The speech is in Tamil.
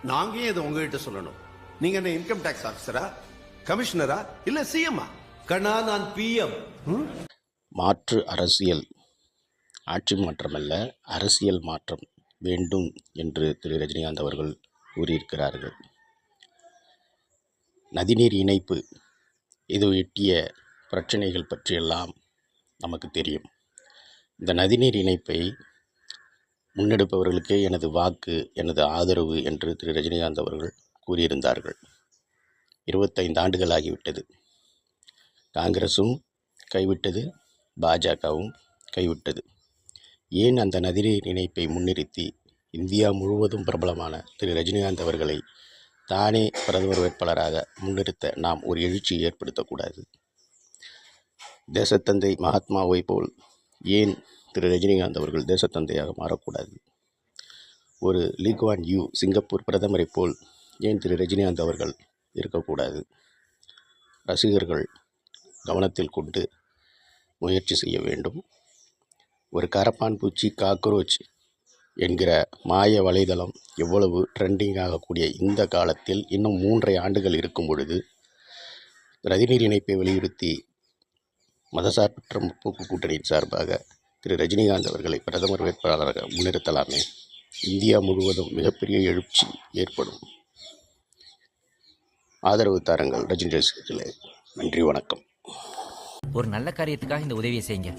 நாங்க ஏன் இதை உங்ககிட்ட சொல்லணும்? நீங்க என்ன இன்கம் டாக்ஸ் ஆபீசரா, கமிஷனரா, இல்ல சிஎம்மா? கண்ணா, நான் பிஎம். மாற்று அரசியல், ஆட்சி மாற்றமல்ல அரசியல் மாற்றம் வேண்டும் என்று திரு ரஜினிகாந்த் அவர்கள் கூறியிருக்கிறார்கள். நதிநீர் இணைப்பு இது எட்டிய பிரச்சனைகள் பற்றியெல்லாம் நமக்கு தெரியும். இந்த நதிநீர் இணைப்பை முன்னெடுப்பவர்களுக்கே எனது வாக்கு, எனது ஆதரவு என்று திரு ரஜினிகாந்த் அவர்கள் கூறியிருந்தார்கள். 25 ஆண்டுகள் ஆகிவிட்டது. காங்கிரஸும் கைவிட்டது, பாஜகவும் கைவிட்டது. ஏன் அந்த நதிநீர் இணைப்பை முன்னிறுத்தி இந்தியா முழுவதும் பிரபலமான திரு ரஜினிகாந்த் அவர்களை தானே பிரதமர் வேட்பாளராக முன்னிறுத்த நாம் ஒரு எழுச்சி ஏற்படுத்தக்கூடாது? தேசத்தந்தை மகாத்மாவை போல் ஏன் திரு ரஜினிகாந்த் அவர்கள் தேசத்தந்தையாக மாறக்கூடாது? ஒரு லீ குவான் யூ சிங்கப்பூர் பிரதமரை போல் ஏன் திரு ரஜினிகாந்த் அவர்கள் இருக்கக்கூடாது? ரசிகர்கள் கவனத்தில் கொண்டு முயற்சி செய்ய வேண்டும். ஒரு கரப்பான் பூச்சி, காக்ரோச் என்கிற மாய வலைதளம் எவ்வளவு ட்ரெண்டிங் ஆகக்கூடிய இந்த காலத்தில் இன்னும் 3.5 ஆண்டுகள் இருக்கும் பொழுது நதிநீர் இணைப்பை வலியுறுத்தி மதசார்பற்ற முற்போக்கு கூட்டணியின் சார்பாக திரு ரஜினிகாந்த் அவர்களை பிரதமர் வேட்பாளராக முன்னிறுத்தலாமே. இந்தியா முழுவதும் மிகப்பெரிய எழுச்சி ஏற்படும். ஆதரவு தாருங்கள் ரஜினி ரசிகர்களே. நன்றி, வணக்கம். ஒரு நல்ல காரியத்துக்காக இந்த உதவியை செய்யுங்க.